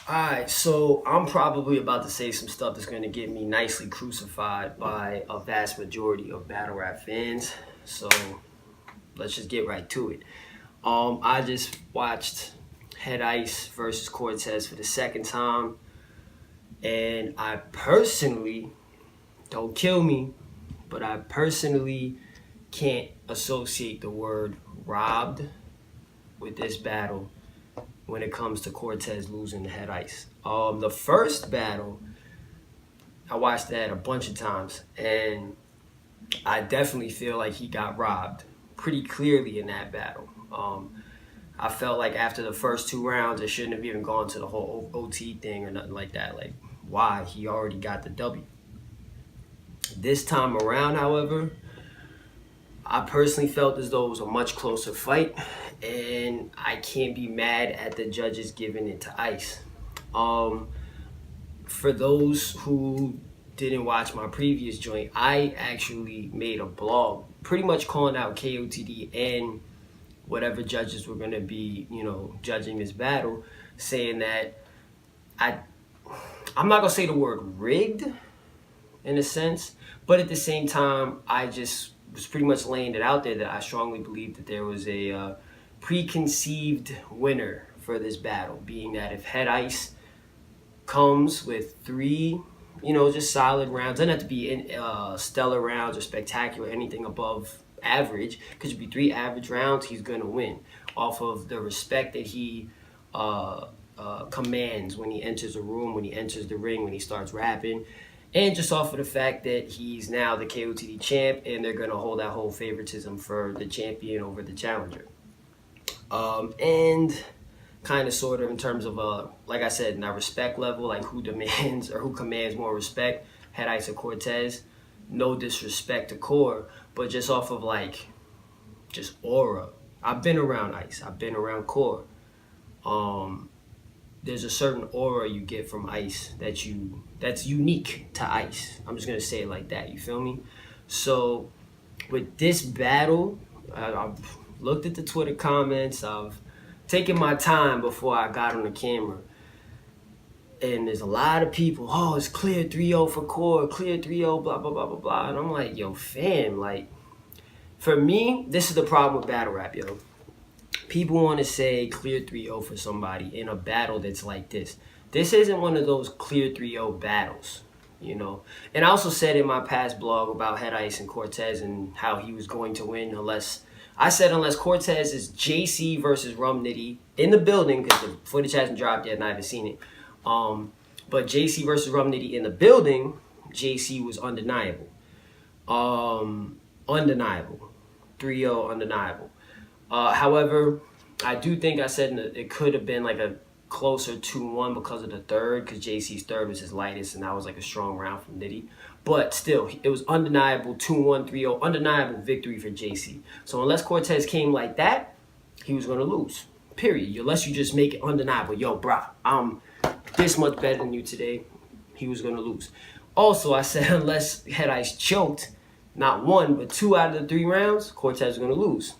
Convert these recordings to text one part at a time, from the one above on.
Alright, so I'm probably about to say some stuff that's going to get me nicely crucified by a vast majority of battle rap fans. So let's just get right to it. I just watched Head I.C.E versus Cortez for the second time, and I personally, don't kill me, but I personally can't associate the word robbed with this battle when it comes to Cortez losing to Head I.C.E. The first battle, I watched that a bunch of times, and I definitely feel like he got robbed pretty clearly in that battle. I felt like after the first two rounds, it shouldn't have even gone to the whole OT thing or nothing like that. Like, why? He already got the W. This time around, however, I personally felt as though it was a much closer fight, and I can't be mad at the judges giving it to Ice. For those who didn't watch my previous joint, I actually made a blog pretty much calling out KOTD and whatever judges were going to be, judging this battle, saying that I'm not going to say the word rigged in a sense, but at the same time, I just was pretty much laying it out there that I strongly believe that there was a preconceived winner for this battle, being that if Head I.C.E comes with three, just solid rounds, doesn't have to be in stellar rounds or spectacular, anything above average, could just be three average rounds, he's going to win off of the respect that he commands when he enters a room, when he enters the ring, when he starts rapping, and just off of the fact that he's now the KOTD champ, and they're going to hold that whole favoritism for the champion over the challenger. And kind of sort of in terms of, like I said, in that respect level, like who demands or who commands more respect, Head I.C.E or Cortez. No disrespect to Core, but just off of like, just aura. I've been around Ice, I've been around Core. There's a certain aura you get from Ice that's unique to Ice. I'm just gonna say it like that. You feel me? So with this battle, I've looked at the Twitter comments. I've taken my time before I got on the camera, and there's a lot of people. Oh, it's clear 3-0 for Core, clear 3-0, blah blah blah blah blah. And I'm like, yo, fam, like, for me, this is the problem with battle rap, yo. People want to say clear 3-0 for somebody in a battle that's like this. This isn't one of those clear 3-0 battles, And I also said in my past blog about Head I.C.E and Cortez and how he was going to win unless Cortez is JC versus Rum Nitty in the building, because the footage hasn't dropped yet and I haven't seen it. But JC versus Rum Nitty in the building, JC was undeniable. Undeniable. 3-0 undeniable. However, I do think I said it could have been like a closer 2-1 because of the third, because JC's third was his lightest, and that was like a strong round from Nitty. But still, it was undeniable 2-1, 3-0, undeniable victory for JC. So unless Cortez came like that, he was going to lose. Period. Unless you just make it undeniable. Yo, brah, I'm this much better than you today, he was going to lose. Also, I said unless Head I.C.E choked, not one, but 2 out of the 3 rounds, Cortez was going to lose.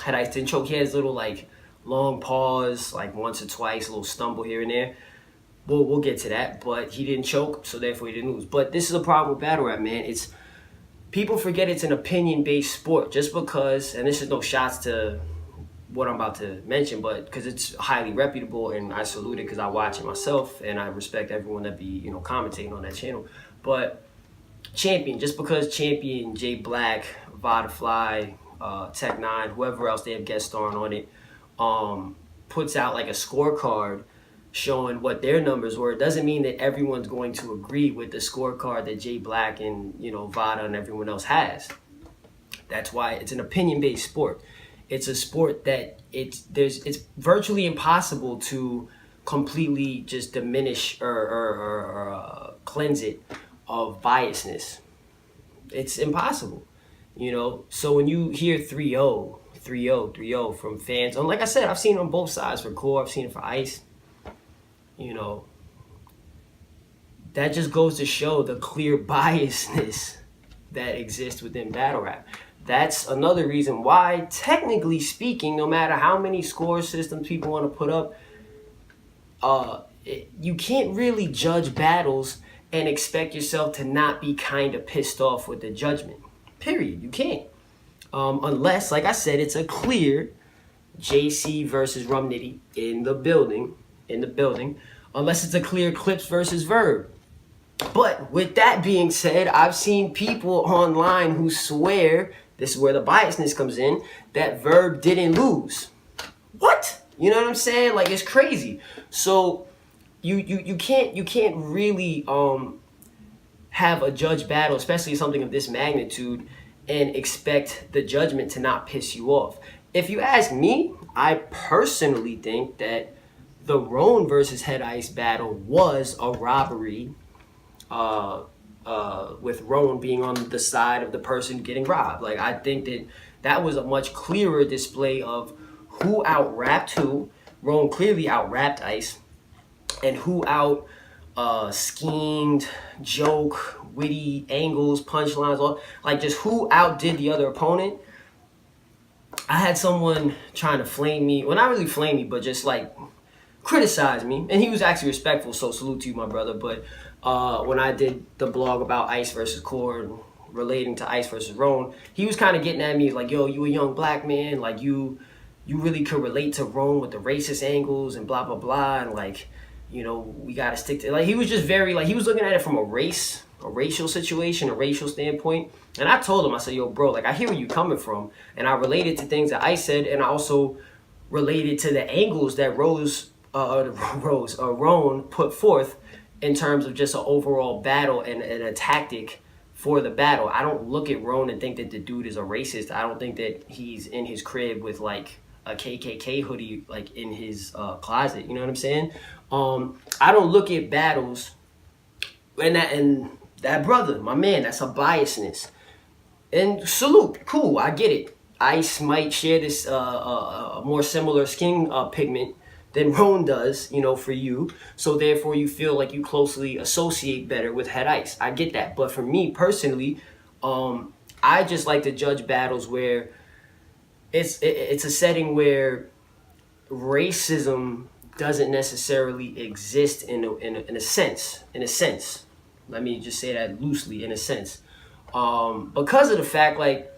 Head I.C.E didn't choke. He has little, like, long pause, like once or twice, a little stumble here and there. We'll get to that, but he didn't choke, so therefore he didn't lose. But this is a problem with battle rap, man. People forget it's an opinion-based sport. Just because, and this is no shots to what I'm about to mention, but because it's highly reputable, and I salute it because I watch it myself, and I respect everyone that be, commentating on that channel. But Champion, just because Champion, Jay Black, Vodafly, Tech 9, whoever else they have guest starring on it, puts out like a scorecard showing what their numbers were, it doesn't mean that everyone's going to agree with the scorecard that Jay Black and Vada and everyone else has. That's why it's an opinion-based sport. It's a sport that it's virtually impossible to completely just diminish or cleanse it of biasness. It's impossible. So when you hear 3-0, 3-0, 3-0 from fans, and like I said, I've seen it on both sides for Core, I've seen it for Ice. That just goes to show the clear biasness that exists within battle rap. That's another reason why, technically speaking, no matter how many score systems people want to put up, you can't really judge battles and expect yourself to not be kind of pissed off with the judgment. Period. You can't. Unless, like I said, it's a clear JC versus Rum Nitty in the building. Unless it's a clear Clips versus Verb. But with that being said, I've seen people online who swear, this is where the biasness comes in, that Verb didn't lose. What? You know what I'm saying? Like, it's crazy. So you can't really have a judge battle, especially something of this magnitude, and expect the judgment to not piss you off. If you ask me, I personally think that the Roan versus Head I.C.E battle was a robbery, with Roan being on the side of the person getting robbed. Like, I think that was a much clearer display of who out-rapped who. Roan clearly out-rapped Ice, and who out schemed, joke, witty angles, punchlines, all like just who outdid the other opponent. I had someone trying to flame me, well, not really flame me, but just like criticize me, and he was actually respectful, so salute to you, my brother. But when I did the blog about Ice versus Core and relating to Ice versus Roan, he was kind of getting at me like, yo, you a young black man, like you really could relate to Roan with the racist angles and blah blah blah, and like, you know, we gotta stick to, like, he was just very, like, he was looking at it from a racial situation, a racial standpoint. And I told him, I said, yo, bro, like, I hear where you coming from, and I related to things that I said, and I also related to the angles that Roan put forth in terms of just an overall battle and a tactic for the battle. I don't look at Roan and think that the dude is a racist. I don't think that he's in his crib with like a KKK hoodie like in his closet. You know what I'm saying? I don't look at battles and that brother, my man, that's a biasness. And salute, cool, I get it. Ice might share this more similar skin pigment than Roan does, you know, for you. So therefore you feel like you closely associate better with Head I.C.E. I get that. But for me personally, I just like to judge battles where it's a setting where racism doesn't necessarily exist in a sense. Let me just say that loosely, in a sense. Because of the fact, like,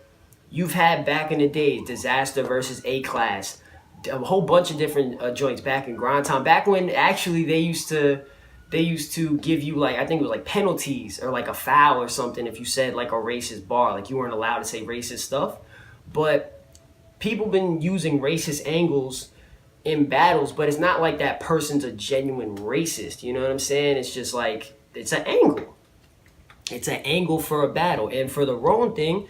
you've had back in the days, Disaster versus A-Class, a whole bunch of different joints back in grind time, back when actually they used to give you, like, I think it was like penalties or like a foul or something if you said like a racist bar, like you weren't allowed to say racist stuff. But people been using racist angles in battles, but it's not like that person's a genuine racist, you know what I'm saying? It's just like, it's an angle. It's an angle for a battle. And for the Roan thing,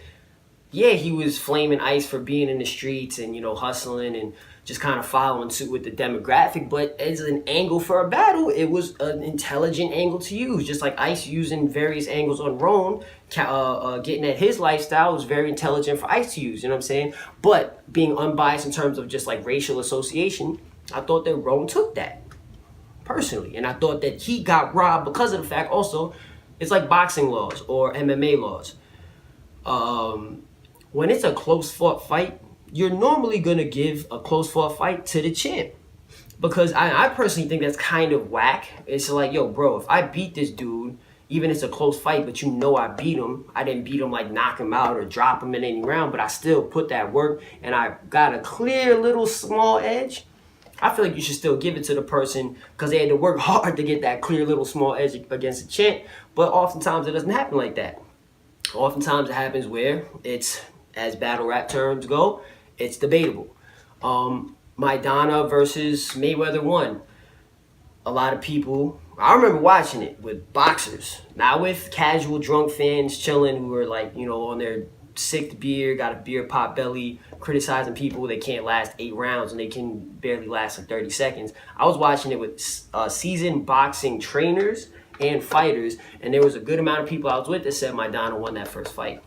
yeah, he was flaming Ice for being in the streets and, you know, hustling and just kind of following suit with the demographic. But as an angle for a battle, it was an intelligent angle to use. Just like Ice using various angles on Roan, getting at his lifestyle was very intelligent for Ice to use, you know what I'm saying? But being unbiased in terms of just like racial association, I thought that Roan took that personally. And I thought that he got robbed because of the fact also, it's like boxing laws or MMA laws. When it's a close fought fight, you're normally going to give a close fought fight to the champ. Because I personally think that's kind of whack. It's like, yo, bro, if I beat this dude, even if it's a close fight, but you know I beat him, I didn't beat him like knock him out or drop him in any round, but I still put that work and I got a clear little small edge, I feel like you should still give it to the person because they had to work hard to get that clear little small edge against the champ. But oftentimes it doesn't happen like that. Oftentimes it happens where it's, as battle rap terms go, it's debatable. Maidana versus Mayweather 1. A lot of people, I remember watching it with boxers, not with casual drunk fans chilling who are like, you know, on their sixth beer, got a beer pot belly, criticizing people that can't last 8 rounds and they can barely last like 30 seconds. I was watching it with seasoned boxing trainers and fighters, and there was a good amount of people I was with that said Maidana won that first fight.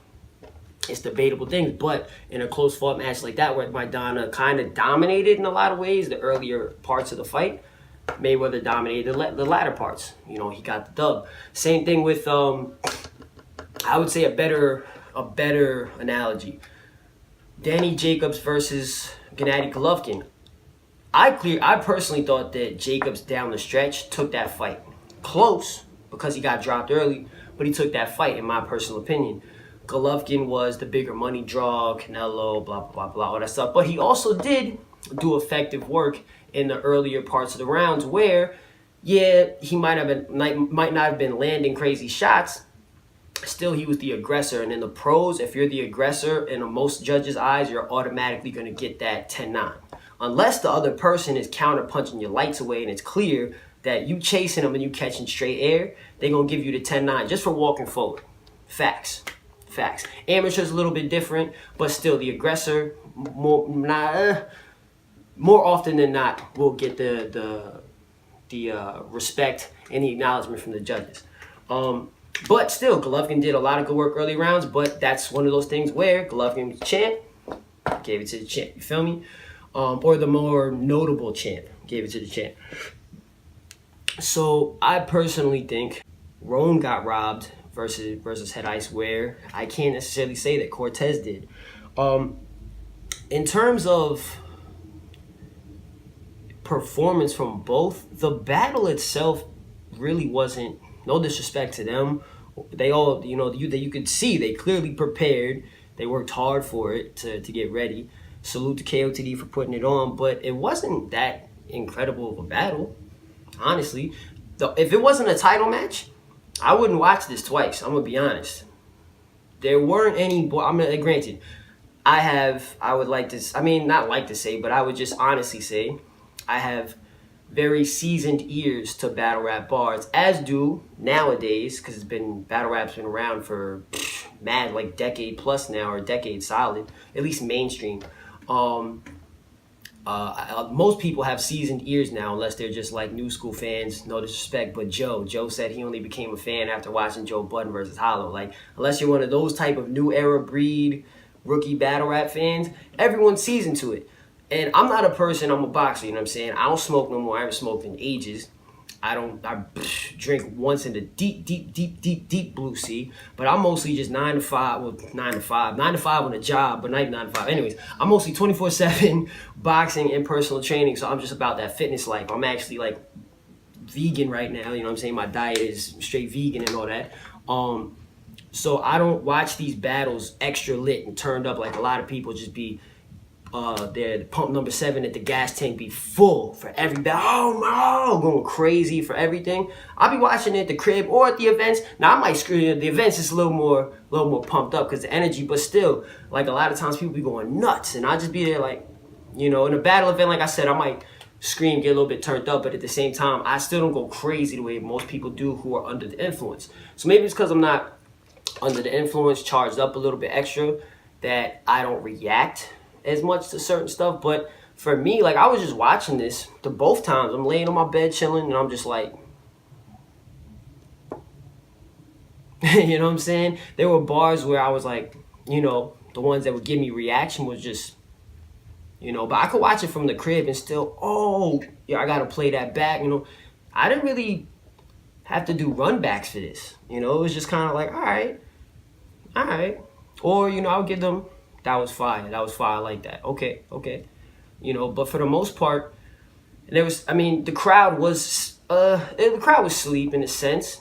It's debatable things, but in a close fought match like that where Maidana kind of dominated in a lot of ways the earlier parts of the fight, Mayweather dominated the latter parts. You know, he got the dub. Same thing with, I would say a better analogy. Danny Jacobs versus Gennady Golovkin. I personally thought that Jacobs down the stretch took that fight close because he got dropped early, but he took that fight in my personal opinion. Golovkin was the bigger money draw, Canelo, blah blah blah blah, all that stuff. But he also did do effective work in the earlier parts of the rounds where, yeah, he might not have been landing crazy shots. Still, he was the aggressor. And in the pros, if you're the aggressor in most judges' eyes, you're automatically going to get that 10-9. Unless the other person is counter punching your lights away and it's clear that you chasing them and you catching straight air, they're going to give you the 10-9 just for walking forward. Facts. Amateur's a little bit different, but still the aggressor, more often than not, will get the respect and the acknowledgement from the judges. But still, Golovkin did a lot of good work early rounds, but that's one of those things where Golovkin was champ, gave it to the champ, you feel me? Or the more notable champ, gave it to the champ. So I personally think Rome got robbed versus Head I.C.E where I can't necessarily say that Cortez did. In terms of performance from both, the battle itself really wasn't, no disrespect to them. They all, you could see they clearly prepared. They worked hard for it to get ready. Salute to KOTD for putting it on, but it wasn't that incredible of a battle, honestly. If it wasn't a title match, I wouldn't watch this twice. I'm gonna be honest. There weren't any. Granted, I would like to. I mean, not like to say, but I would just honestly say, I have very seasoned ears to battle rap bars, as do nowadays, because battle rap's been around for mad like decade plus now, or decade solid, at least mainstream. Most people have seasoned ears now, unless they're just like new school fans. No disrespect, but Joe said he only became a fan after watching Joe Budden versus Hollow. Like, unless you're one of those type of new era breed rookie battle rap fans, everyone's seasoned to it. And I'm not a person, I'm a boxer, you know what I'm saying? I don't smoke no more. I haven't smoked in ages. I drink once in the deep blue sea, but I'm mostly just 9 to 5 on the job, but not even 9 to 5. Anyways, I'm mostly 24/7 boxing and personal training, so I'm just about that fitness life. I'm actually like vegan right now, you know what I'm saying? My diet is straight vegan and all that. So I don't watch these battles extra lit and turned up like a lot of people just be the pump number 7 at the gas tank be full for every battle. Oh no, going crazy for everything. I'll be watching it at the crib or at the events. Now I might scream. The events is a little more pumped up because the energy, but still, like a lot of times people be going nuts, and I just be there like, in a battle event, like I said, I might scream, get a little bit turned up, but at the same time, I still don't go crazy the way most people do who are under the influence. So maybe it's because I'm not under the influence, charged up a little bit extra, that I don't react as much to certain stuff. But for me, like, I was just watching this the both times. I'm laying on my bed chilling, and I'm just like, you know what I'm saying? There were bars where I was like, the ones that would give me reaction was just, but I could watch it from the crib and still, I gotta play that back. I didn't really have to do run backs for this. It was just kind of like, all right. Or, I would give them, that was fire, I like that. Okay. But for the most part, the crowd was asleep in a sense,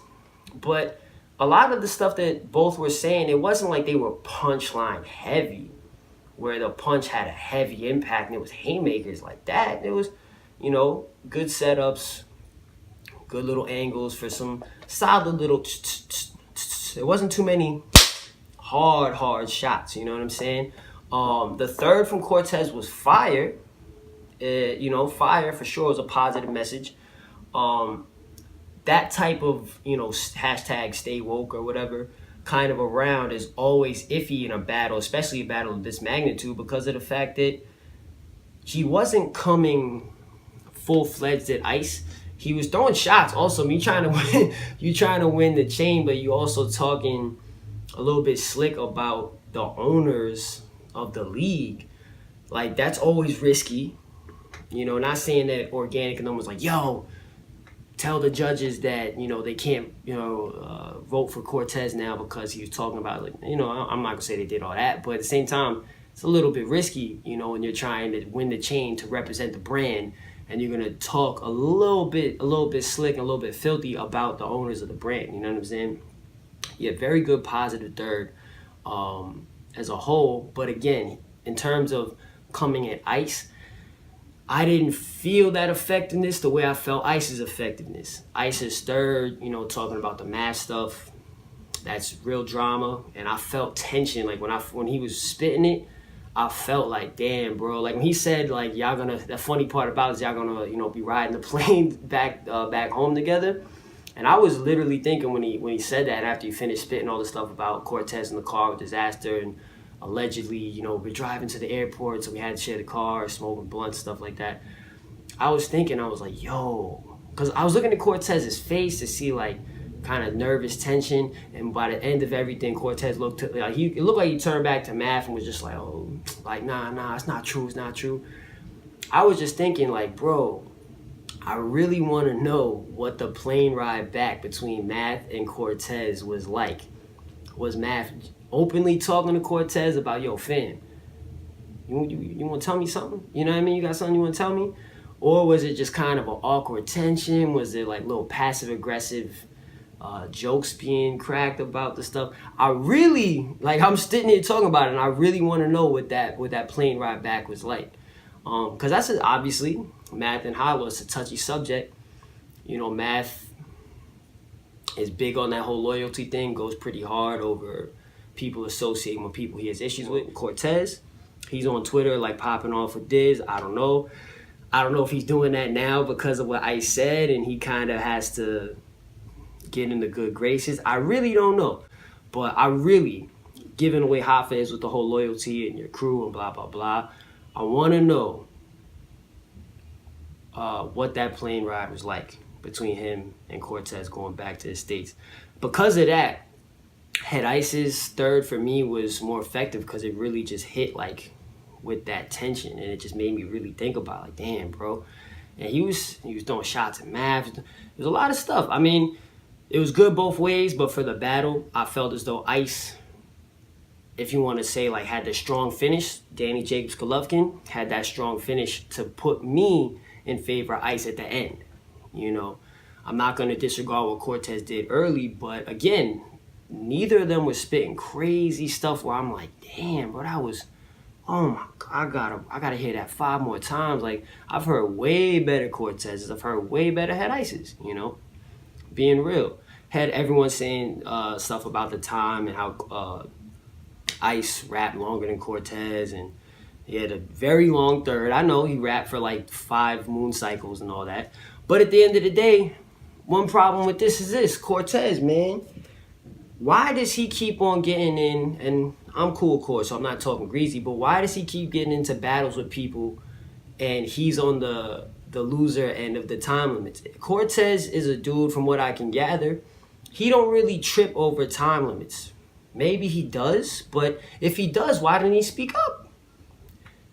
but a lot of the stuff that both were saying, it wasn't like they were punchline heavy, where the punch had a heavy impact and it was haymakers like that. It was, good setups, good little angles for some solid little, there wasn't too many hard shots, you know what I'm saying? The third from Cortez was fire. Fire for sure is a positive message. That type of, hashtag stay woke or whatever kind of a round is always iffy in a battle, especially a battle of this magnitude, because of the fact that he wasn't coming full-fledged at ice. He was throwing shots also. You trying to win the chain, but you also talking a little bit slick about the owners of the league. Like, that's always risky. Not saying that Organic and them was like, yo, tell the judges that, they can't, vote for Cortez now because he was talking about, like, I'm not going to say they did all that. But at the same time, it's a little bit risky, you know, when you're trying to win the chain to represent the brand, and you're gonna talk a little bit slick and a little bit filthy about the owners of the brand. You know what I'm saying? Yeah, very good positive third as a whole. But again, in terms of coming at Ice, I didn't feel that effectiveness the way I felt Ice's effectiveness. Ice's third, you know, talking about the math stuff, that's real drama, and I felt tension. Like when he was spitting it, I felt like, damn, bro. Like when he said, like, y'all gonna, the funny part about it is y'all gonna, you know, be riding the plane back home together. And I was literally thinking when he said that, after he finished spitting all the stuff about Cortez in the car with disaster, and allegedly, you know, we're driving to the airport, so we had to share the car, smoking blunts, stuff like that. I was thinking, I was like, yo, because I was looking at Cortez's face to see, like, kind of nervous tension, and by the end of everything, Cortez looked like it looked like he turned back to math and was just like, oh, like, nah, it's not true. I was just thinking, like, bro, I really want to know what the plane ride back between Math and Cortez was like. Was Math openly talking to Cortez about, yo, fam, you want to tell me something? You know what I mean? You got something you want to tell me? Or was it just kind of an awkward tension? Was it like little passive aggressive jokes being cracked about the stuff? I really, like, I'm sitting here talking about it, and I really want to know what that plane ride back was like. Because that's obviously, Math and Hollow is a touchy subject. You know, Math is big on that whole loyalty thing, goes pretty hard over people associating with people he has issues with. Cortez, he's on Twitter, like, popping off with Diz. I don't know if he's doing that now because of what Ice said, and he kind of has to get into good graces. I really don't know. But I really, giving away hot fans with the whole loyalty and your crew and blah, blah, blah, I want to know what that plane ride was like between him and Cortez going back to the States. Because of that, Head I.C.E.'s third for me was more effective because it really just hit, like, with that tension, and it just made me really think about, like, damn, bro. And he was throwing shots at Math. There was a lot of stuff. I mean, it was good both ways, but for the battle, I felt as though Ice, if you want to say, like, had the strong finish. Danny Jacobs Golovkin had that strong finish to put me in favor of Ice at the end. You know, I'm not going to disregard what Cortez did early, but again, neither of them was spitting crazy stuff where I'm like, damn, bro, that was, oh my God, I gotta hear that 5 more times. Like, I've heard way better Cortez's, I've heard way better Head I.C.E.'s, you know, being real. Had everyone saying stuff about the time and how Ice rapped longer than Cortez, and he had a very long third. I know he rapped for like 5 moon cycles and all that, but at the end of the day, one problem with this is this: Cortez, man, why does he keep on getting in? And I'm cool, of course, so I'm not talking greasy, but why does he keep getting into battles with people and he's on the loser end of the time limits? Cortez is a dude, from what I can gather, he don't really trip over time limits. Maybe he does, but if he does, why didn't he speak up?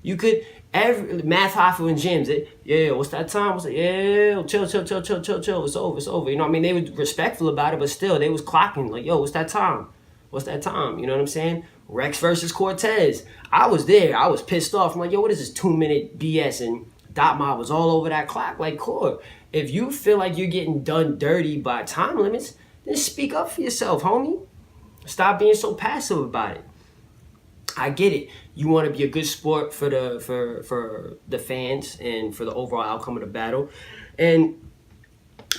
You could, Math, Hoffa, and James, yeah, what's that time? What's that? Yeah, chill, it's over. You know what I mean? They were respectful about it, but still, they was clocking, like, yo, what's that time? You know what I'm saying? Rex versus Cortez. I was there. I was pissed off. I'm like, yo, what is this 2-minute BS? And Dot Mob was all over that clock. Like, cool. If you feel like you're getting done dirty by time limits, then speak up for yourself, homie. Stop being so passive about it. I get it. You want to be a good sport for the fans and for the overall outcome of the battle. And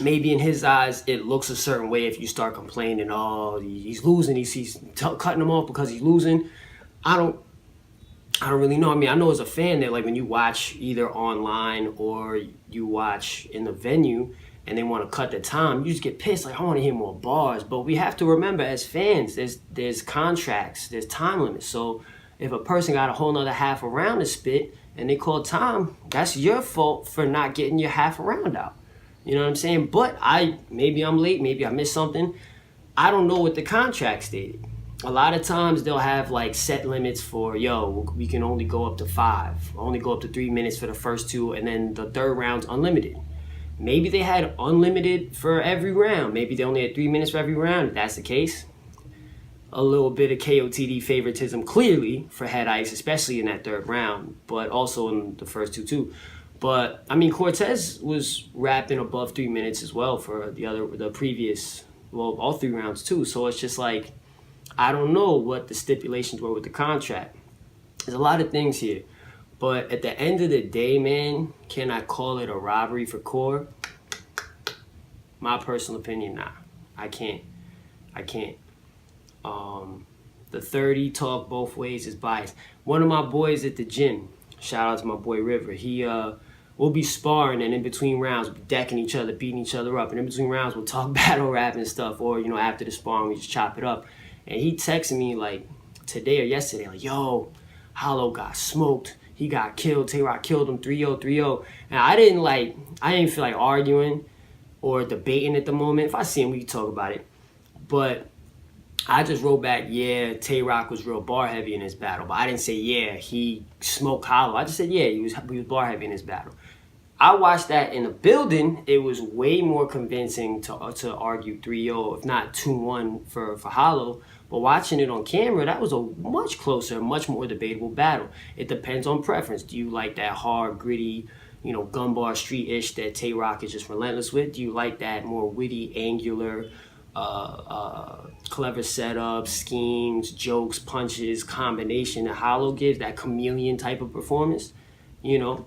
maybe in his eyes, it looks a certain way if you start complaining, oh, he's losing, he's cutting him off because he's losing. I don't really know. I mean, I know as a fan that, like, when you watch either online or you watch in the venue and they want to cut the time, you just get pissed, like, I want to hear more bars. But we have to remember, as fans, there's contracts, there's time limits. So if a person got a whole nother half a round to spit and they call time, that's your fault for not getting your half a round out. You know what I'm saying? But maybe I'm late, maybe I missed something. I don't know what the contract stated. A lot of times they'll have, like, set limits for, yo, we can only go up to 5, only go up to 3 minutes for the first 2, and then the third round's unlimited. Maybe they had unlimited for every round. Maybe they only had 3 minutes for every round. If that's the case, a little bit of KOTD favoritism clearly for Head I.C.E, especially in that third round, but also in the first two too. But I mean, Cortez was rapping above 3 minutes as well for the previous, well, all 3 rounds too. So it's just like, I don't know what the stipulations were with the contract. There's a lot of things here, but at the end of the day, man, can I call it a robbery for Core? My personal opinion, nah, I can't. The 30 talk both ways is biased. One of my boys at the gym, shout out to my boy River, he we'll be sparring, and in between rounds, we'll be decking each other, beating each other up, and in between rounds, we'll talk battle rap and stuff, or, you know, after the sparring, we just chop it up. And he texted me, like, today or yesterday, like, yo, Hollow got smoked. He got killed. Tay-Rock killed him 3-0, 3-0. And I didn't feel like arguing or debating at the moment. If I see him, we can talk about it. But I just wrote back, yeah, Tay-Rock was real bar heavy in his battle. But I didn't say, yeah, he smoked Hollow. I just said, yeah, he was bar heavy in his battle. I watched that in the building. It was way more convincing to argue 3-0, if not 2-1 for Hollow. But watching it on camera, that was a much closer, much more debatable battle. It depends on preference. Do you like that hard, gritty, you know, gun bar street-ish that Tay-Rock is just relentless with? Do you like that more witty, angular, clever setups, schemes, jokes, punches, combination that Hollow gives, that chameleon type of performance? You know,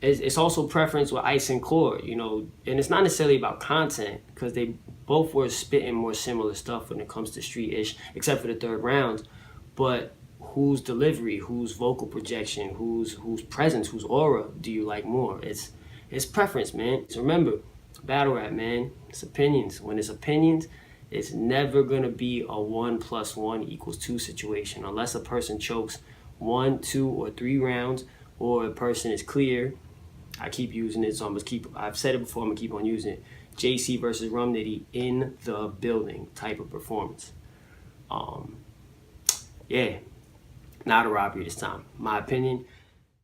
it's also preference with I.C.E and Core, you know, and it's not necessarily about content, because they both were spitting more similar stuff when it comes to street-ish, except for the third round. But whose delivery, whose vocal projection, whose presence, whose aura do you like more? It's preference, man. So remember, battle rap, man, it's opinions. When it's opinions, it's never gonna be a 1 + 1 = 2 situation, unless a person chokes 1, 2, or 3 rounds, or a person is clear. I keep using it, so I've said it before, I'm gonna keep on using it. JC versus Rum Nitty in the building type of performance. Yeah, not a robbery this time. My opinion.